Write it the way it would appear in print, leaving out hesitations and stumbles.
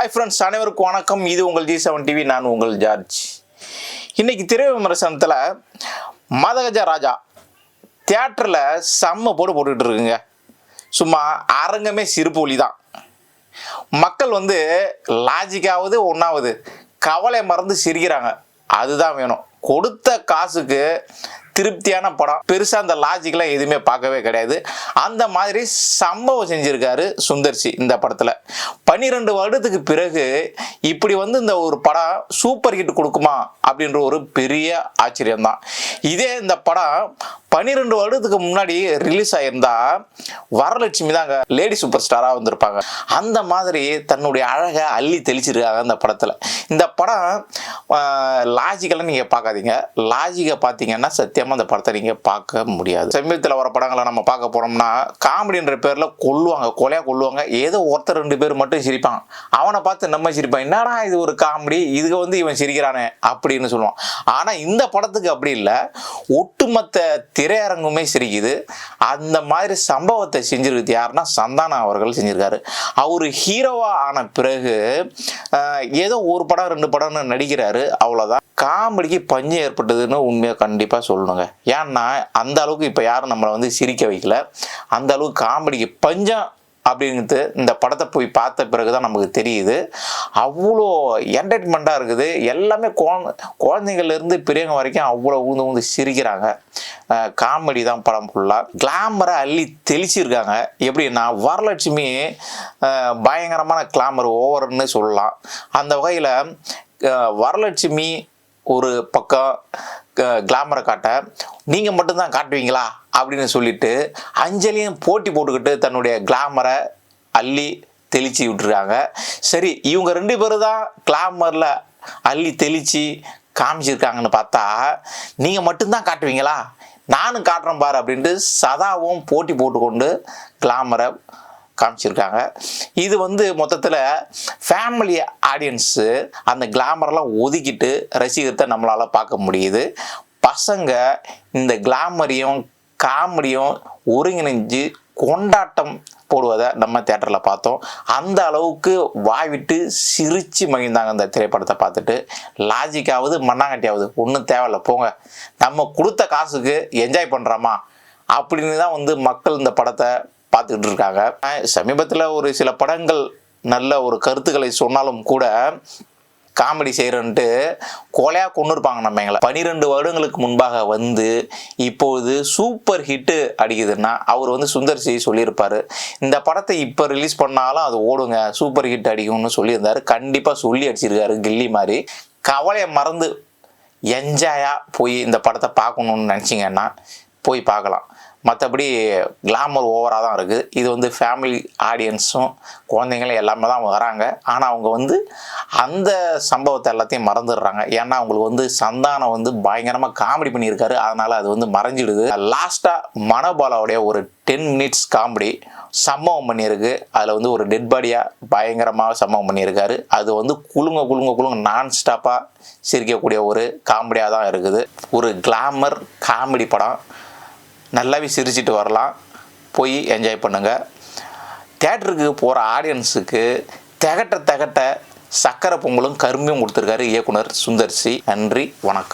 Hi friends, அனைவருக்கும் வணக்கம். இது உங்கள் G7 டிவி. நான் உங்கள் ஜார்ஜ். இன்னைக்கு திரை விமர்சனத்தில் மதகஜ ராஜா தியேட்டரில் செம்ம போட்டுக்கிட்டு இருக்குங்க. சும்மா அரங்கமே சிரிப்பு ஒலி தான். மக்கள் லாஜிக்காவது ஒன்றாவது கவலை மறந்து சிரிக்கிறாங்க. அதுதான் வேணும். கொடுத்த காசுக்கு திருப்தியான படம். பெருசாக அந்த லாஜிக்கெலாம் எதுவுமே பார்க்கவே கிடையாது. அந்த மாதிரி சம்பவம் செஞ்சுருக்காரு சுந்தர்சி இந்த படத்தில். 12 வருடத்துக்கு பிறகு இப்படி இந்த ஒரு படம் சூப்பர் ஹிட் கொடுக்குமா அப்படின்ற ஒரு பெரிய ஆச்சரியம்தான். இதே இந்த படம் 12 வருடத்துக்கு முன்னாடி ரிலீஸ் ஆகியிருந்தா வரலட்சுமி தாங்க லேடி சூப்பர் ஸ்டாராக வந்திருப்பாங்க. அந்த மாதிரி தன்னுடைய அழகை அள்ளி தெளிச்சிருக்காங்க இந்த படத்தில். இந்த படம் லாஜிக்கெல்லாம் நீங்கள் பார்க்காதீங்க. லாஜிக்கை பார்த்தீங்கன்னா சத்தியமாக அந்த படத்தை நீங்கள் பார்க்க முடியாது. சமீபத்தில் வர படங்களை நம்ம பார்க்க போகிறோம்னா காமெடின்ற பேரில் கொலையாக கொள்ளுவாங்க. ஏதோ ஒருத்தர் 2 பேர் மட்டும் சிரிப்பாங்க. அவனை பார்த்து நம்ம சிரிப்பான். என்னடா இது ஒரு காமெடி, இதுக்கு இவன் சிரிக்கிறானே அப்படின்னு சொல்லுவான். ஆனால் இந்த படத்துக்கு அப்படி இல்லை. ஒட்டுமொத்த திரையரங்குமே சிரிக்குது. அந்த மாதிரி சம்பவத்தை செஞ்சிருக்கிறது யாருன்னா சந்தானம் அவர்கள் செஞ்சிருக்காரு. அவர் ஹீரோவா ஆன பிறகு ஏதோ ஒரு படம் 2 படம்னு நடிக்கிறாரு, அவ்வளோதான். காமெடிக்கு பஞ்சம் ஏற்பட்டதுன்னு உண்மையாக கண்டிப்பாக சொல்லணுங்க. ஏன்னா அந்த அளவுக்கு இப்போ யாரும் நம்மளை சிரிக்க வைக்கல. அந்த அளவுக்கு காமெடிக்கு பஞ்சம் அப்படிங்கிறது இந்த படத்தை போய் பார்த்த பிறகு தான் நமக்கு தெரியுது. அவ்வளோ என்டர்டைன்மெண்ட்டாக இருக்குது. எல்லாமே குழந்தைங்கள்லேருந்து பெரியவங்க வரைக்கும் அவ்வளோ ஊந்து சிரிக்கிறாங்க. காமெடி தான் படம் ஃபுல்லாக. கிளாமரை அள்ளி தெளிச்சிருக்காங்க. எப்படின்னா வரலட்சுமி பயங்கரமான கிளாமர் ஓவர்னு சொல்லலாம். அந்த வகையில் வரலட்சுமி ஒரு பக்கம் கிளாமரை காட்ட நீங்கள் மட்டும்தான் காட்டுவீங்களா அப்படின்னு சொல்லிட்டு அஞ்சலியும் போட்டி போட்டுக்கிட்டு தன்னுடைய கிளாமரை அள்ளி தெளிச்சு விட்டுருக்காங்க. சரி, இவங்க 2 பேரும் தான் கிளாமரில் அள்ளி தெளித்து காமிச்சிருக்காங்கன்னு பார்த்தா நீங்கள் மட்டும்தான் காட்டுவீங்களா, நானும் காட்டுறேன் பாரு அப்படின்ட்டு சதாவும் போட்டி போட்டுக்கொண்டு கிளாமரை காமிச்சிருக்காங்க. இது மொத்தத்தில் ஃபேமிலி ஆடியன்ஸு அந்த கிளாமரெலாம் ஒதுக்கிட்டு ரசிகத்தை நம்மளால் பார்க்க முடியுது. பசங்க இந்த கிளாமரையும் காமெடியும் ஒருங்கிணைஞ்சு கொண்டாட்டம் போடுவதை நம்ம தேட்டரில் பார்த்தோம். அந்த அளவுக்கு வாய்விட்டு சிரித்து மகிழ்ந்தாங்க இந்த திரைப்படத்தை பார்த்துட்டு. லாஜிக்காவது மண்ணாங்கட்டியாவது ஒன்றும் தேவையில்லை, போங்க நம்ம கொடுத்த காசுக்கு என்ஜாய் பண்ணுறோமா அப்படின்னு தான் மக்கள் இந்த படத்தை பார்த்துக்கிட்டு இருக்காங்க. சமீபத்தில் ஒரு சில படங்கள் நல்ல ஒரு கருத்துக்களை சொன்னாலும் கூட காமெடி செய்கிறன்ட்டு கொலையாக கொண்டு இருப்பாங்க நம்ம எங்களை. 12 வருடங்களுக்கு முன்பாக இப்போது சூப்பர் ஹிட்டு அடிக்குதுன்னா அவர் சுந்தர்சி சொல்லியிருப்பார், இந்த படத்தை இப்போ ரிலீஸ் பண்ணாலும் அது ஓடுங்க, சூப்பர் ஹிட் அடிக்கும்னு சொல்லியிருந்தார். கண்டிப்பாக சொல்லி அடிச்சிருக்காரு கில்லி மாதிரி. கவலையை மறந்து என்ஜாயாக போய் இந்த படத்தை பார்க்கணுன்னு நினச்சிங்கன்னா போய் பார்க்கலாம். மற்றபடி கிளாமர் ஓவராக தான் இருக்குது. இது ஃபேமிலி ஆடியன்ஸும் குழந்தைங்களும் எல்லாமே தான் வராங்க. ஆனால் அவங்க அந்த சம்பவத்தை எல்லாத்தையும் மறந்துடுறாங்க. ஏன்னா அவங்களுக்கு சந்தானம் பயங்கரமாக காமெடி பண்ணியிருக்காரு. அதனால் அது மறைஞ்சிடுது. லாஸ்ட்டாக மனோபாலாவுடைய ஒரு 10 மினிட்ஸ் காமெடி சம்பவம் பண்ணியிருக்கு. அதில் ஒரு டெட் பாடியாக பயங்கரமாக சம்பவம் பண்ணியிருக்காரு. அது குலுங்க நான் ஸ்டாப்பாக சிரிக்கக்கூடிய ஒரு காமெடியாக தான் இருக்குது. ஒரு கிளாமர் காமெடி படம். நல்லாவே சிரிச்சிட்டு வரலாம். போய் என்ஜாய் பண்ணுங்கள். தியேட்டருக்கு போகிற ஆடியன்ஸுக்கு திகட்ட சக்கரை பொங்கலும் கரும்பையும் கொடுத்துருக்காரு இயக்குனர் சுந்தர்சி. நன்றி, வணக்கம்.